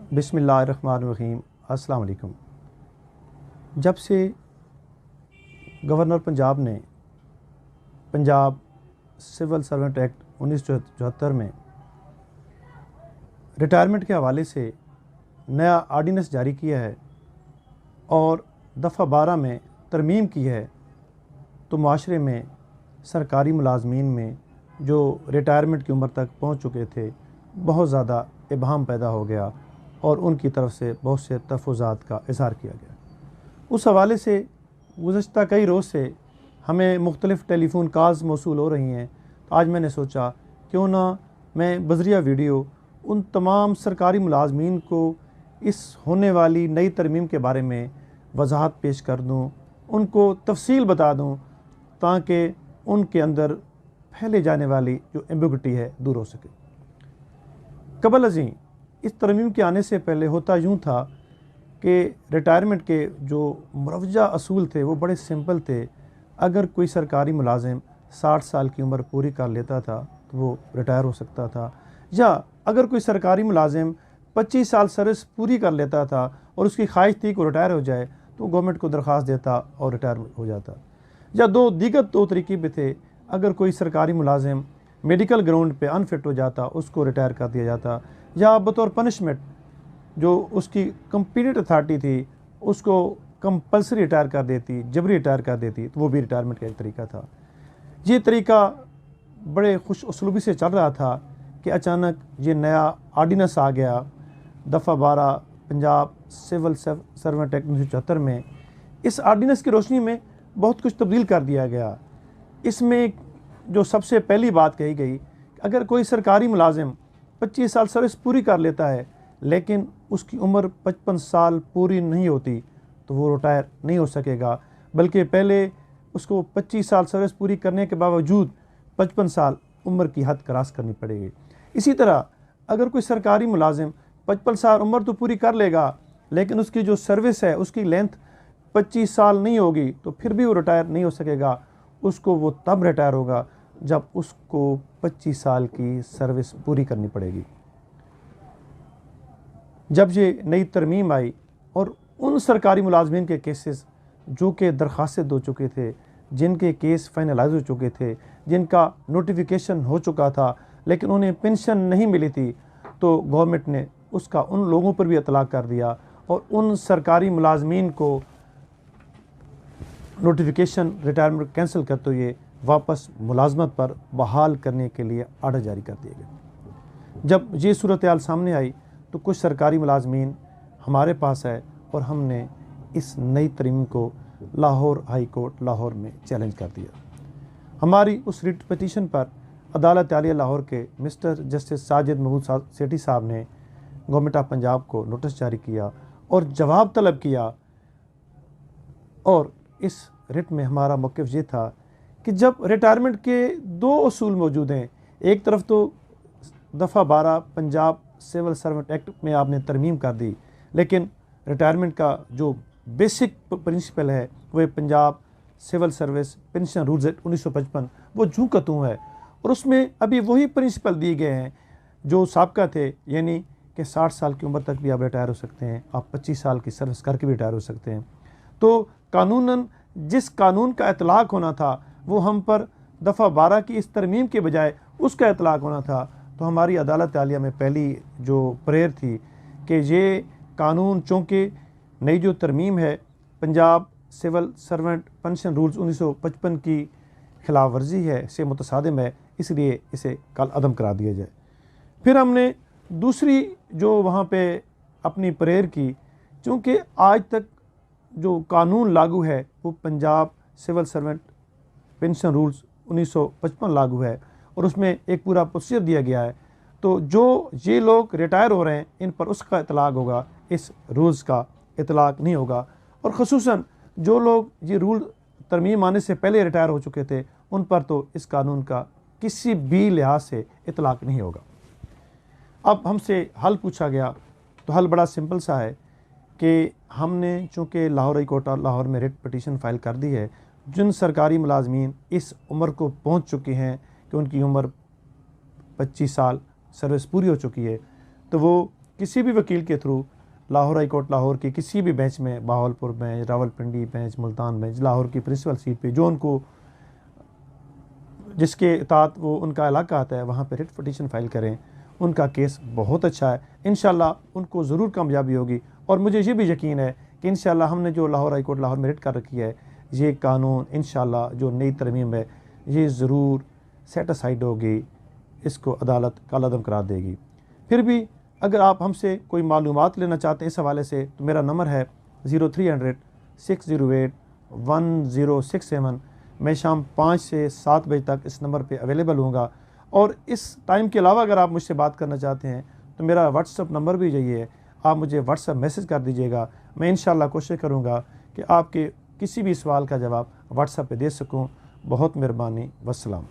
बिस्मिल्लाहिर्रहमानिर्रहीम। अस्सलाम वालेकुम। जब से गवर्नर पंजाब ने पंजाब सिविल सर्वेंट एक्ट 1974 में रिटायरमेंट के हवाले से नया आर्डीनेंस जारी किया है और दफ़ा 12 में तरमीम की है, तो माशरे में सरकारी मुलाजमीन में जो रिटायरमेंट की उम्र तक पहुंच चुके थे बहुत ज़्यादा इबहम पैदा हो गया और उनकी तरफ से बहुत से तहफ़्फ़ुज़ात का इज़हार किया गया। उस हवाले से गुज़श्ता कई रोज़ से हमें मुख्तलिफ़ टेलीफ़ोन कॉल्स मौसूल हो रही हैं। तो आज मैंने सोचा क्यों ना मैं बज़रिया वीडियो उन तमाम सरकारी मुलाजमीन को इस होने वाली नई तरमीम के बारे में वजाहत पेश कर दूँ, उनको तफसील बता दूँ, ताकि उनके अंदर फैले जाने वाली जो एम्बिग्युइटी है दूर हो सके। कबल अज़ीं इस तरमीम के आने से पहले होता यूँ था कि रिटायरमेंट के जो मुरवजा असूल थे वो बड़े सिंपल थे। अगर कोई सरकारी मुलाजिम 60 साल की उम्र पूरी कर लेता था तो वो रिटायर हो सकता था, या अगर कोई सरकारी मुलाजिम 25 साल सर्विस पूरी कर लेता था और उसकी ख्वाहिश थी कि रिटायर हो जाए तो गवर्नमेंट को दरख्वास्त देता और रिटायर हो जाता। या दो तरीके भी थे। अगर कोई सरकारी मुलाजिम मेडिकल ग्राउंड पे अनफिट हो जाता उसको रिटायर कर दिया जाता, या बतौर पनिशमेंट जो उसकी कंपीटेंट अथॉरिटी थी उसको कंपल्सरी रिटायर कर देती, जबरी रिटायर कर देती, तो वो भी रिटायरमेंट का एक तरीका था। ये तरीका बड़े खुश उसलूबी से चल रहा था कि अचानक ये नया आर्डीनेंस आ गया दफ़ा 12 पंजाब सिविल सर्वेंट एक्ट 1974 में। इस आर्डीनेंस की रोशनी में बहुत कुछ तब्दील कर दिया गया। इसमें जो सबसे पहली बात कही गई, अगर कोई सरकारी मुलाजिम 25 साल सर्विस पूरी कर लेता है लेकिन उसकी उम्र 55 साल पूरी नहीं होती तो वो रिटायर नहीं हो सकेगा, बल्कि पहले उसको 25 साल सर्विस पूरी करने के बावजूद 55 साल उम्र की हद क्रॉस करनी पड़ेगी। इसी तरह अगर कोई सरकारी मुलाजिम 55 साल उम्र तो पूरी कर लेगा लेकिन उसकी जो सर्विस है उसकी लेंथ 25 साल नहीं होगी तो फिर भी वो रिटायर नहीं हो सकेगा। उसको वो तब रिटायर होगा जब उसको 25 साल की सर्विस पूरी करनी पड़ेगी। जब ये नई तरमीम आई और उन सरकारी मुलाजमीन के केसेस जो कि दरख्वास्तें दो चुके थे, जिनके केस फाइनलाइज हो चुके थे, जिनका नोटिफिकेशन हो चुका था लेकिन उन्हें पेंशन नहीं मिली थी, तो गवर्नमेंट ने उसका उन लोगों पर भी इतलाक़ कर दिया और उन सरकारी मुलाजमीन को नोटिफिकेशन रिटायरमेंट कैंसिल करते हुए वापस मुलाजमत पर बहाल करने के लिए आर्डर जारी कर दिए गए। जब ये सूरत हाल सामने आई तो कुछ सरकारी मुलाजमीन हमारे पास है और हमने इस नई तरमीम को लाहौर हाई कोर्ट लाहौर में चैलेंज कर दिया। हमारी उस रिट पटिशन पर अदालत आलिया लाहौर के मिस्टर जस्टिस साजिद महमूद सेठी साहब ने गवर्नमेंट ऑफ पंजाब को नोटिस जारी किया और जवाब तलब किया। और इस रिट में हमारा मौक़िफ़ ये था कि जब रिटायरमेंट के दो असूल मौजूद हैं, एक तरफ तो दफ़ा 12 पंजाब सिविल सर्वेंट एक्ट में आपने तरमीम कर दी, लेकिन रिटायरमेंट का जो बेसिक प्रिंसिपल है वह Punjab civil service pension rules act 1955 वो जूं का तूं है और उसमें अभी वही प्रिंसिपल दिए गए हैं जो साबका थे, यानी कि 60 साल की उम्र तक भी आप रिटायर हो सकते हैं, आप 25 साल की सर्विस करके भी रिटायर हो सकते हैं। तो कानूनन जिस कानून का इतलाक़ होना था वो हम पर दफ़ा 12 की इस तरमीम के बजाय उसका इतलाक़ होना था। तो हमारी अदालत आलिया में पहली जो प्रेयर थी कि ये कानून चूँकि नई जो तरमीम है Punjab civil servant pension rules 1955 की खिलाफ वर्जी है, से मुतसादिम है, इसलिए इसे कल अदम करा दिया जाए। फिर हमने दूसरी जो वहाँ पे अपनी प्रेयर की, चूँकि आज तक जो कानून लागू है वो Punjab civil servant pension rules 1955 लागू है और उसमें एक पूरा प्रोसीजर दिया गया है, तो जो ये लोग रिटायर हो रहे हैं इन पर उसका इतलाक़ होगा, इस रूल्स का इतलाक़ नहीं होगा। और ख़ुसूसन जो लोग ये रूल तरमीम आने से पहले रिटायर हो चुके थे उन पर तो इस कानून का किसी भी लिहाज से इतलाक़ नहीं होगा। अब हमसे हल पूछा गया तो हल बड़ा सिंपल सा है कि हमने चूँकि लाहौर हाई कोर्ट लाहौर में रिट पटिशन फ़ाइल कर दी है, जिन सरकारी मुलाजमीन इस उम्र को पहुँच चुके हैं कि उनकी उम्र 25 साल सर्विस पूरी हो चुकी है, तो वो किसी भी वकील के through Lahore high court Lahore की किसी भी बेंच में, Bahawalpur bench, Rawalpindi bench, Multan bench, Lahore की प्रिंसिपल सीट पे जो उनको जिसके तहत वो उनका इलाका आता है वहाँ पे रिट पिटीशन फाइल करें। उनका केस बहुत अच्छा है, इंशाल्लाह उनको ज़रूर कामयाबी होगी। और मुझे ये भी यकीन है कि इंशाल्लाह हमने जो लाहौर हाई कोर्ट लाहौर में रिट कर रखी है, ये कानून इंशाल्लाह जो नई तरमीम है ये ज़रूर सेटिसाइड होगी, इसको अदालत कालादम करार देगी। फिर भी अगर आप हमसे कोई मालूमात लेना चाहते हैं इस हवाले से तो मेरा नंबर है 0300 608 1067। मैं शाम 5 से 7 बजे तक इस नंबर पे अवेलेबल हूँगा। और इस टाइम के अलावा अगर आप मुझसे बात करना चाहते हैं तो मेरा व्हाट्सअप नंबर भी यही है, आप मुझे व्हाट्सअप मैसेज कर दीजिएगा। मैं इंशाल्लाह कोशिश करूँगा कि आपके किसी भी सवाल का जवाब व्हाट्सअप पे दे सकूँ। बहुत मेहरबानी, वस्सलाम।